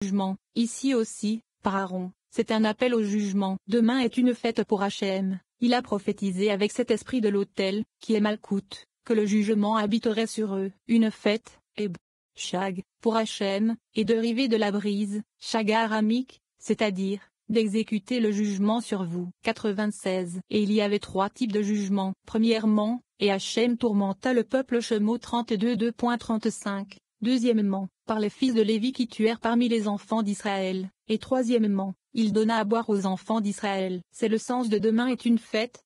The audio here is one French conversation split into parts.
jugement, ici aussi, par Aaron, c'est un appel au jugement. Demain est une fête pour Hachem. Il a prophétisé avec cet esprit de l'autel, qui est Malkout, que le jugement habiterait sur eux. Une fête, Shag, pour Hachem, est dérivé de la brise, Shaga aramique, c'est-à-dire, d'exécuter le jugement sur vous. 96. Et il y avait 3 types de jugement. Premièrement, et Hachem tourmenta le peuple Shemot 32 2.35. Deuxièmement, par les fils de Lévi qui tuèrent parmi les enfants d'Israël. Et troisièmement, il donna à boire aux enfants d'Israël. C'est le sens de demain est une fête,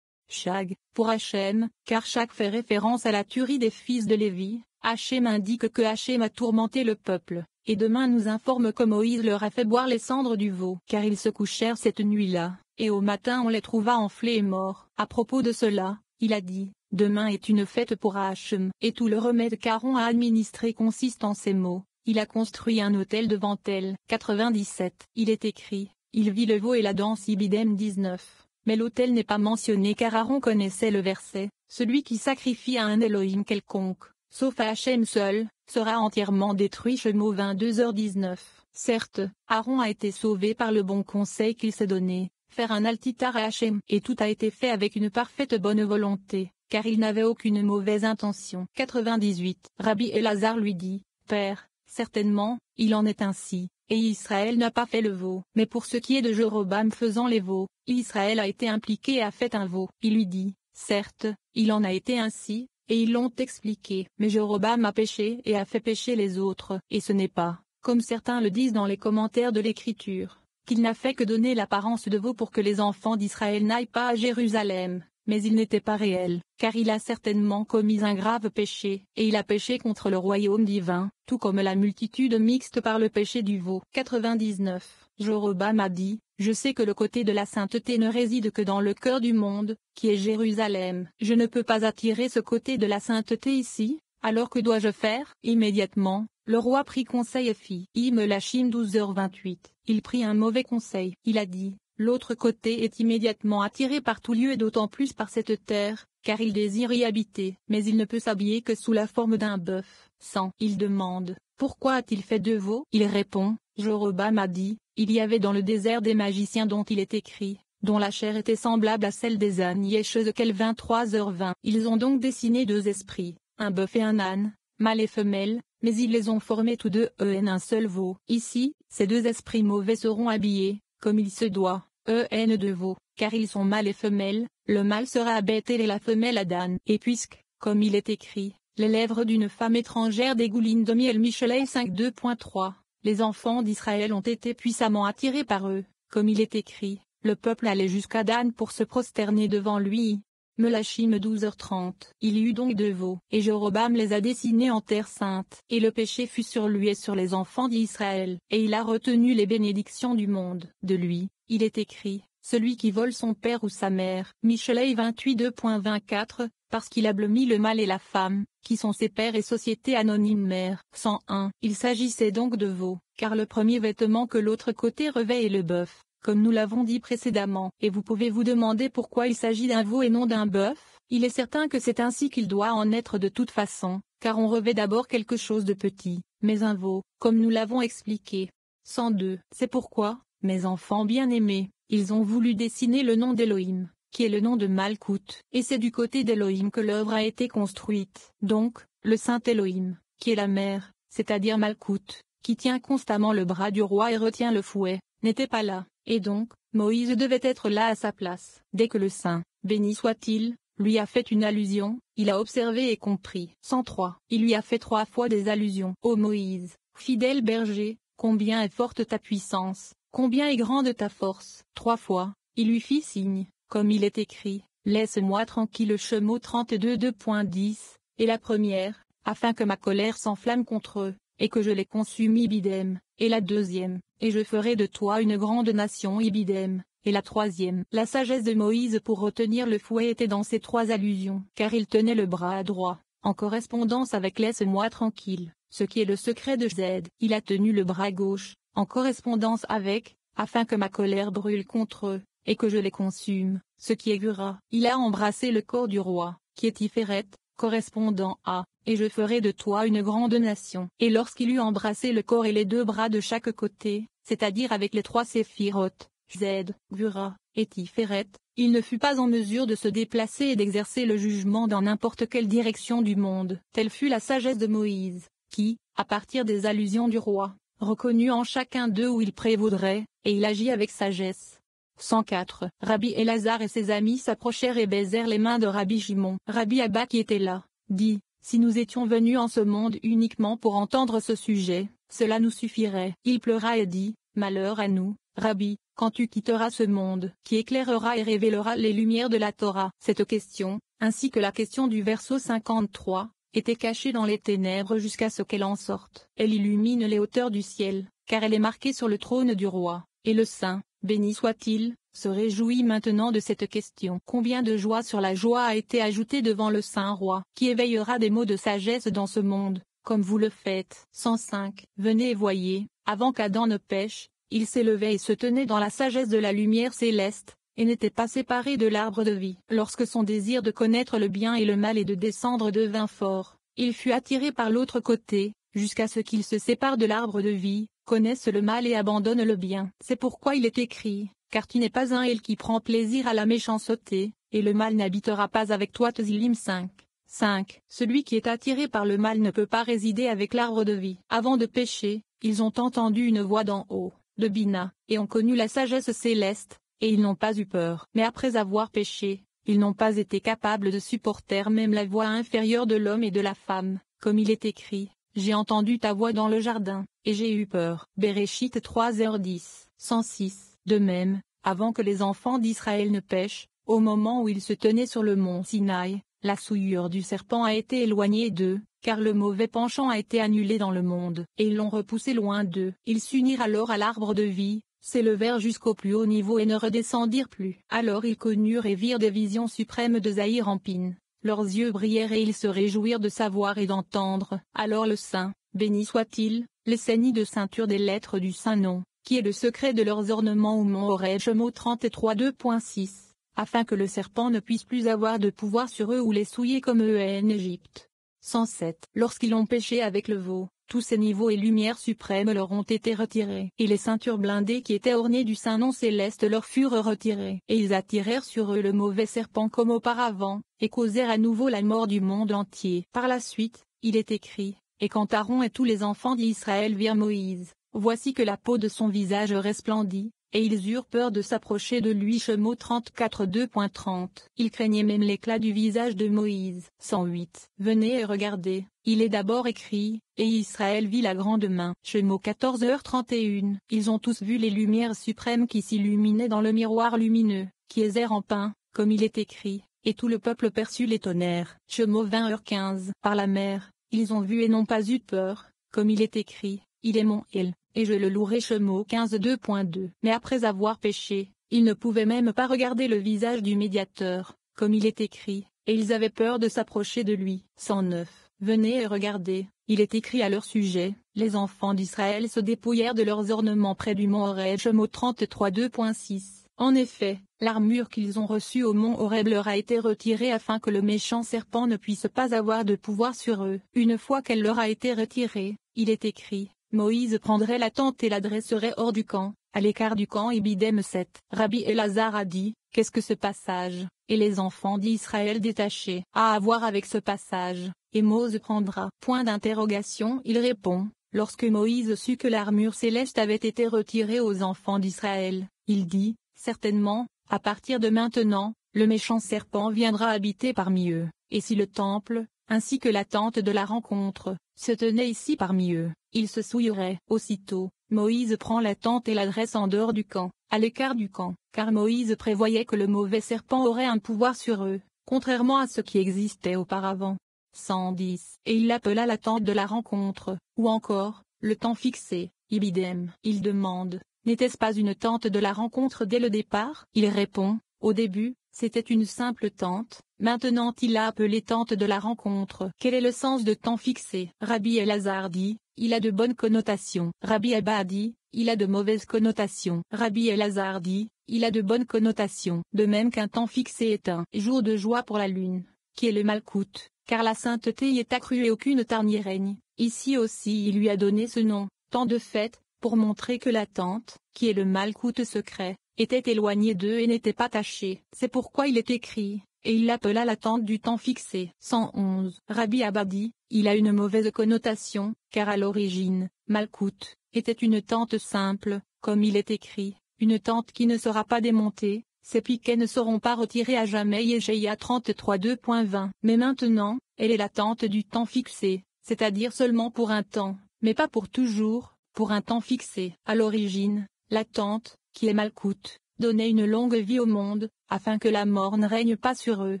Shag, pour Hachem, car Shag fait référence à la tuerie des fils de Lévi. Hachem indique que Hachem a tourmenté le peuple, et demain nous informe que Moïse leur a fait boire les cendres du veau, car ils se couchèrent cette nuit-là, et au matin on les trouva enflés et morts. À propos de cela, il a dit, demain est une fête pour Hachem, et tout le remède qu'Aaron a administré consiste en ces mots. Il a construit un autel devant elle. 97. Il est écrit, il vit le veau et la danse Ibidem 19. Mais l'autel n'est pas mentionné car Aaron connaissait le verset, celui qui sacrifie à un Elohim quelconque, sauf à Hachem seul, sera entièrement détruit. Shemot 22h19. Certes, Aaron a été sauvé par le bon conseil qu'il s'est donné, faire un altitar à Hachem, et tout a été fait avec une parfaite bonne volonté, car il n'avait aucune mauvaise intention. 98. Rabbi Elazar lui dit, Père, certainement, il en est ainsi, et Israël n'a pas fait le veau. Mais pour ce qui est de Jéroboam faisant les veaux, Israël a été impliqué et a fait un veau. Il lui dit, certes, il en a été ainsi, et ils l'ont expliqué. Mais Jéroboam a péché et a fait pécher les autres. Et ce n'est pas, comme certains le disent dans les commentaires de l'Écriture, qu'il n'a fait que donner l'apparence de veau pour que les enfants d'Israël n'aillent pas à Jérusalem. Mais il n'était pas réel, car il a certainement commis un grave péché, et il a péché contre le royaume divin, tout comme la multitude mixte par le péché du veau. 99. Jéroboam a dit, je sais que le côté de la sainteté ne réside que dans le cœur du monde, qui est Jérusalem. Je ne peux pas attirer ce côté de la sainteté ici, alors que dois-je faire? Immédiatement, le roi prit conseil et fit. Melachim 12h28. Il prit un mauvais conseil. Il a dit, l'autre côté est immédiatement attiré par tout lieu et d'autant plus par cette terre, car il désire y habiter. Mais il ne peut s'habiller que sous la forme d'un bœuf. 100. Il demande, pourquoi a-t-il fait 2 veaux? Il répond, Jéroboam a dit, il y avait dans le désert des magiciens dont il est écrit, dont la chair était semblable à celle des ânes. Yeshézkel 23h20. Ils ont donc dessiné 2 esprits, un bœuf et un âne, mâle et femelle, mais ils les ont formés tous deux en un seul veau. Ici, ces 2 esprits mauvais seront habillés, comme il se doit, de veau, car ils sont mâle et femelle, le mâle sera à Bethel et la femelle à Dan. Et puisque, comme il est écrit, les lèvres d'une femme étrangère dégoulinent de miel. Michelet 5.2.3, les enfants d'Israël ont été puissamment attirés par eux, comme il est écrit, le peuple allait jusqu'à Dan pour se prosterner devant lui. Melachim 12h30. Il y eut donc 2 veaux, et Jéroboam les a dessinés en terre sainte. Et le péché fut sur lui et sur les enfants d'Israël, et il a retenu les bénédictions du monde. De lui, il est écrit, celui qui vole son père ou sa mère. Michelet 28.2.24, parce qu'il a blêmi le mâle et la femme, qui sont ses pères et société anonyme mère. 101. Il s'agissait donc de veaux, car le premier vêtement que l'autre côté revêt est le bœuf, comme nous l'avons dit précédemment. Et vous pouvez vous demander pourquoi il s'agit d'un veau et non d'un bœuf? Il est certain que c'est ainsi qu'il doit en être de toute façon, car on revêt d'abord quelque chose de petit, mais un veau, comme nous l'avons expliqué. 102. C'est pourquoi, mes enfants bien-aimés, ils ont voulu dessiner le nom d'Élohim, qui est le nom de Malkout, et c'est du côté d'Élohim que l'œuvre a été construite. Donc, le Saint Élohim, qui est la mère, c'est-à-dire Malkout, qui tient constamment le bras du roi et retient le fouet, n'était pas là, et donc, Moïse devait être là à sa place. Dès que le Saint, béni soit-il, lui a fait une allusion, il a observé et compris. 103. Il lui a fait 3 fois des allusions. Ô Moïse, fidèle berger, combien est forte ta puissance, combien est grande ta force. 3 fois, il lui fit signe, comme il est écrit, laisse-moi tranquille. Shemot 32.2.10, et la première, afin que ma colère s'enflamme contre eux, et que je les consume. Ibidem, et la deuxième, et je ferai de toi une grande nation. Ibidem, et la troisième. La sagesse de Moïse pour retenir le fouet était dans ces 3 allusions, car il tenait le bras droit, en correspondance avec laisse-moi tranquille, ce qui est le secret de Z. Il a tenu le bras gauche, en correspondance avec, afin que ma colère brûle contre eux, et que je les consume, ce qui est Gura. Il a embrassé le corps du roi, qui est Tiferet, correspondant à, et je ferai de toi une grande nation. Et lorsqu'il eut embrassé le corps et les deux bras de chaque côté, c'est-à-dire avec les trois séphirotes, Z, Gura, et Tiferet, il ne fut pas en mesure de se déplacer et d'exercer le jugement dans n'importe quelle direction du monde. Telle fut la sagesse de Moïse, qui, à partir des allusions du roi, reconnut en chacun d'eux où il prévaudrait, et il agit avec sagesse. 104. Rabbi Elazar et ses amis s'approchèrent et baisèrent les mains de Rabbi Shimon. Rabbi Abba qui était là, dit, si nous étions venus en ce monde uniquement pour entendre ce sujet, cela nous suffirait. Il pleura et dit, malheur à nous, Rabbi, quand tu quitteras ce monde, qui éclairera et révélera les lumières de la Torah. Cette question, ainsi que la question du verset 53, était cachée dans les ténèbres jusqu'à ce qu'elle en sorte. Elle illumine les hauteurs du ciel, car elle est marquée sur le trône du roi, et le saint, béni soit-il, se réjouit maintenant de cette question. Combien de joie sur la joie a été ajoutée devant le saint roi, qui éveillera des mots de sagesse dans ce monde, comme vous le faites. 105. Venez et voyez, avant qu'Adam ne pêche, il s'élevait et se tenait dans la sagesse de la lumière céleste, et n'était pas séparé de l'arbre de vie. Lorsque son désir de connaître le bien et le mal et de descendre devint fort, il fut attiré par l'autre côté, jusqu'à ce qu'il se sépare de l'arbre de vie, connaisse le mal et abandonne le bien. C'est pourquoi il est écrit, car tu n'es pas un El qui prend plaisir à la méchanceté, et le mal n'habitera pas avec toi. Tzilim 5. 5. Celui qui est attiré par le mal ne peut pas résider avec l'arbre de vie. Avant de pécher, ils ont entendu une voix d'en haut, de Bina, et ont connu la sagesse céleste, et ils n'ont pas eu peur. Mais après avoir péché, ils n'ont pas été capables de supporter même la voix inférieure de l'homme et de la femme, comme il est écrit, j'ai entendu ta voix dans le jardin, et j'ai eu peur. Béréchit 3h10. 106. De même, avant que les enfants d'Israël ne pêchent, au moment où ils se tenaient sur le mont Sinaï, la souillure du serpent a été éloignée d'eux, car le mauvais penchant a été annulé dans le monde, et ils l'ont repoussé loin d'eux. Ils s'unirent alors à l'arbre de vie, s'élevèrent jusqu'au plus haut niveau et ne redescendirent plus. Alors ils connurent et virent des visions suprêmes de Zahir Ampin. Leurs yeux brillèrent et ils se réjouirent de savoir et d'entendre. Alors le Saint, béni soit-il, les ceignit de ceinture des lettres du Saint-Nom, qui est le secret de leurs ornements au mont Horeb. Shemot 33 2.6. Afin que le serpent ne puisse plus avoir de pouvoir sur eux ou les souiller comme eux en Égypte. 107. Lorsqu'ils ont péché avec le veau, tous ces niveaux et lumières suprêmes leur ont été retirés, et les ceintures blindées qui étaient ornées du Saint-Nom céleste leur furent retirées, et ils attirèrent sur eux le mauvais serpent comme auparavant, et causèrent à nouveau la mort du monde entier. Par la suite, il est écrit, et quand Aaron et tous les enfants d'Israël virent Moïse, voici que la peau de son visage resplendit, et ils eurent peur de s'approcher de lui. Shemot 34 2.30. Ils craignaient même l'éclat du visage de Moïse. 108. Venez et regardez, il est d'abord écrit, et Israël vit la grande main. Shemot 14h31. Ils ont tous vu les lumières suprêmes qui s'illuminaient dans le miroir lumineux, qui est Zahir Ampin, comme il est écrit, et tout le peuple perçut les tonnerres. Shemot 20h15. Par la mer, ils ont vu et n'ont pas eu peur, comme il est écrit, il est mon El, et je le louerai. Shemot 15 2.2. Mais après avoir péché, ils ne pouvaient même pas regarder le visage du médiateur, comme il est écrit, et ils avaient peur de s'approcher de lui. 109. Venez et regardez, il est écrit à leur sujet, les enfants d'Israël se dépouillèrent de leurs ornements près du mont Horeb. Shemot 33 2.6. En effet, l'armure qu'ils ont reçue au mont Horeb leur a été retirée afin que le méchant serpent ne puisse pas avoir de pouvoir sur eux. Une fois qu'elle leur a été retirée, il est écrit, Moïse prendrait la tente et la dresserait hors du camp, à l'écart du camp. Ibidem 7. Rabbi Elazar a dit, qu'est-ce que ce passage, et les enfants d'Israël détachés, à avoir avec ce passage, et Moïse prendra. Point d'interrogation. Il répond, lorsque Moïse sut que l'armure céleste avait été retirée aux enfants d'Israël, il dit, certainement, à partir de maintenant, le méchant serpent viendra habiter parmi eux, et si le temple, ainsi que la tente de la rencontre, se tenait ici parmi eux, ils se souilleraient. Aussitôt, Moïse prend la tente et la dresse en dehors du camp, à l'écart du camp, car Moïse prévoyait que le mauvais serpent aurait un pouvoir sur eux, contrairement à ce qui existait auparavant. 110. Et il l'appela la tente de la rencontre, ou encore, le temps fixé. Ibidem. Il demande, n'était-ce pas une tente de la rencontre dès le départ? Il répond, au début, c'était une simple tente, maintenant il l'a appelée tente de la rencontre. Quel est le sens de temps fixé? Rabbi Elazar dit, il a de bonnes connotations. Rabbi Abba dit, il a de mauvaises connotations. Rabbi Elazar dit, il a de bonnes connotations. De même qu'un temps fixé est un jour de joie pour la lune, qui est le Malkout, car la sainteté y est accrue et aucune tare n'y règne. Ici aussi il lui a donné ce nom, tant de fait, pour montrer que la tente, qui est le malkout secret, était éloignée d'eux et n'était pas tachée. C'est pourquoi il est écrit, et il l'appela la tente du temps fixé. 111. Rabbi Abba dit, il a une mauvaise connotation, car à l'origine, malkout, était une tente simple, comme il est écrit, une tente qui ne sera pas démontée, ses piquets ne seront pas retirés à jamais. Yeshaïa 33 2.20. Mais maintenant, elle est la tente du temps fixé, c'est-à-dire seulement pour un temps, mais pas pour toujours, pour un temps fixé. À l'origine, la tente, qui est malkout, donnait une longue vie au monde, afin que la mort ne règne pas sur eux.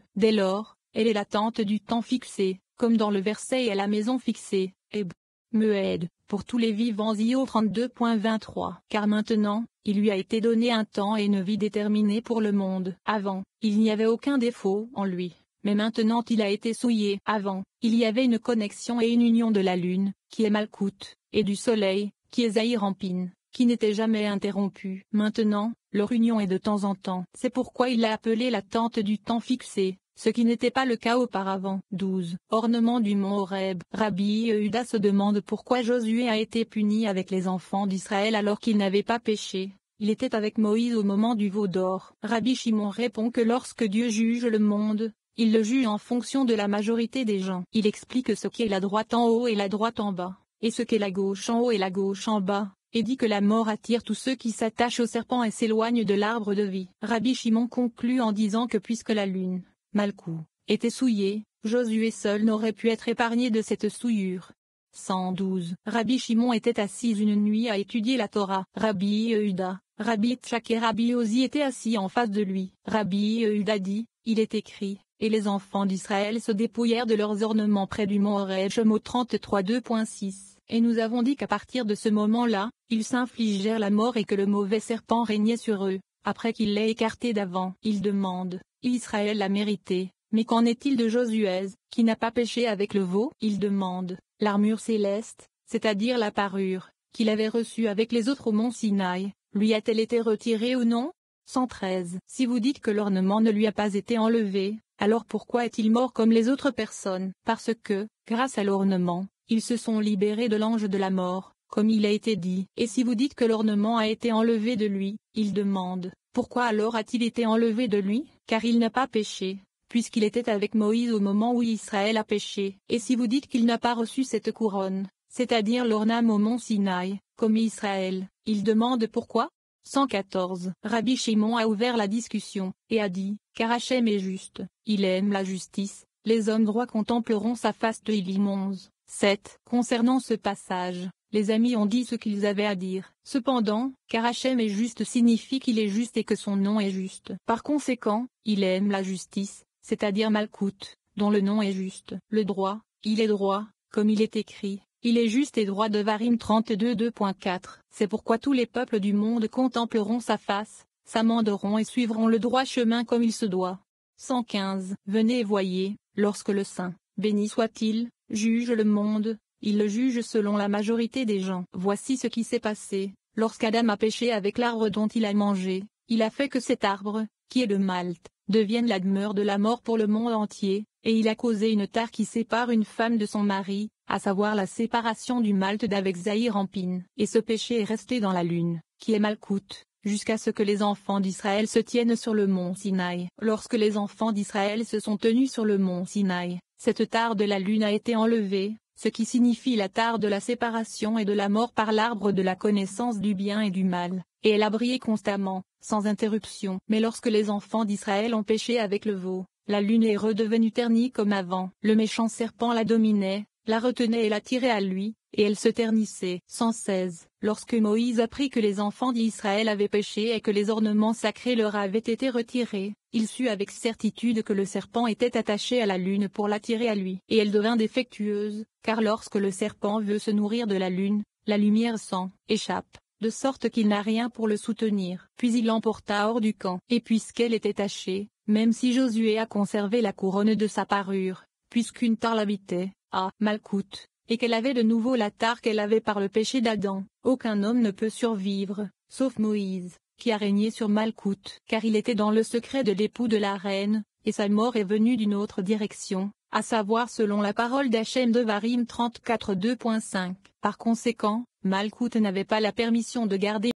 Dès lors, elle est la tente du temps fixé, comme dans le verset est la maison fixée, Heb. Mehed, pour tous les vivants. Io 32.23. Car maintenant, il lui a été donné un temps et une vie déterminée pour le monde. Avant, il n'y avait aucun défaut en lui, mais maintenant il a été souillé. Avant, il y avait une connexion et une union de la lune, qui est malkout, et du soleil, qui est Zahir Ampin, qui n'était jamais interrompue. Maintenant, leur union est de temps en temps. C'est pourquoi il l'a appelée la tente du temps fixé, ce qui n'était pas le cas auparavant. 12. Ornement du mont Horeb. Rabbi Yehuda se demande pourquoi Josué a été puni avec les enfants d'Israël alors qu'il n'avait pas péché. Il était avec Moïse au moment du veau d'or. Rabbi Shimon répond que lorsque Dieu juge le monde, il le juge en fonction de la majorité des gens. Il explique ce qu'est la droite en haut et la droite en bas, et ce qu'est la gauche en haut et la gauche en bas, et dit que la mort attire tous ceux qui s'attachent au serpent et s'éloignent de l'arbre de vie. Rabbi Shimon conclut en disant que puisque la lune, malkout, était souillée, Josué seul n'aurait pu être épargné de cette souillure. 112. Rabbi Shimon était assis une nuit à étudier la Torah. Rabbi Yehuda, Rabbi Tchak et Rabbi Ozi étaient assis en face de lui. Rabbi Yehuda dit, il est écrit, et les enfants d'Israël se dépouillèrent de leurs ornements près du mont Horeb. Shemot 33 2.6. Et nous avons dit qu'à partir de ce moment-là, ils s'infligèrent la mort et que le mauvais serpent régnait sur eux, après qu'il l'ait écarté d'avant. Il demande, Israël l'a mérité, mais qu'en est-il de Josué, qui n'a pas péché avec le veau? Il demande, l'armure céleste, c'est-à-dire la parure, qu'il avait reçue avec les autres au mont Sinaï, lui a-t-elle été retirée ou non? 113. Si vous dites que l'ornement ne lui a pas été enlevé, alors pourquoi est-il mort comme les autres personnes? Parce que, grâce à l'ornement, ils se sont libérés de l'ange de la mort, comme il a été dit. Et si vous dites que l'ornement a été enlevé de lui, il demande, pourquoi alors a-t-il été enlevé de lui? Car il n'a pas péché, puisqu'il était avec Moïse au moment où Israël a péché. Et si vous dites qu'il n'a pas reçu cette couronne, c'est-à-dire l'orname au mont Sinaï, comme Israël, il demande pourquoi? 114. Rabbi Shimon a ouvert la discussion, et a dit, car Hachem est juste, il aime la justice, les hommes droits contempleront sa face. De Ilim 11. 7. Concernant ce passage, les amis ont dit ce qu'ils avaient à dire. Cependant, car Hachem est juste signifie qu'il est juste et que son nom est juste. Par conséquent, il aime la justice, c'est-à-dire malkout, dont le nom est juste. Le droit, il est droit, comme il est écrit. Il est juste et droit. Devarim 32 2.4. C'est pourquoi tous les peuples du monde contempleront sa face, s'amenderont et suivront le droit chemin comme il se doit. 115. Venez et voyez, lorsque le Saint, béni soit-il, juge le monde, il le juge selon la majorité des gens. Voici ce qui s'est passé, lorsqu'Adam a péché avec l'arbre dont il a mangé, il a fait que cet arbre, qui est le malte, devienne la demeure de la mort pour le monde entier, et il a causé une tare qui sépare une femme de son mari, à savoir la séparation du malte d'avec Zahir Ampin. Et ce péché est resté dans la lune, qui est malkout, jusqu'à ce que les enfants d'Israël se tiennent sur le mont Sinaï. Lorsque les enfants d'Israël se sont tenus sur le mont Sinaï, cette tare de la lune a été enlevée, ce qui signifie la tare de la séparation et de la mort par l'arbre de la connaissance du bien et du mal, et elle a brillé constamment, sans interruption. Mais lorsque les enfants d'Israël ont péché avec le veau, la lune est redevenue ternie comme avant. Le méchant serpent la dominait, la retenait et la tirait à lui, et elle se ternissait. 116. Lorsque Moïse apprit que les enfants d'Israël avaient péché et que les ornements sacrés leur avaient été retirés, il sut avec certitude que le serpent était attaché à la lune pour l'attirer à lui. Et elle devint défectueuse, car lorsque le serpent veut se nourrir de la lune, la lumière s'en échappe, de sorte qu'il n'a rien pour le soutenir. Puis il l'emporta hors du camp. Et puisqu'elle était tachée, même si Josué a conservé la couronne de sa parure, puisqu'une tare l'habitait, malkout, et qu'elle avait de nouveau la tare qu'elle avait par le péché d'Adam, aucun homme ne peut survivre, sauf Moïse, qui a régné sur malkout, car il était dans le secret de l'époux de la reine, et sa mort est venue d'une autre direction, à savoir selon la parole d'Hachem Devarim 34 2.5. Par conséquent, Malkout n'avait pas la permission de garder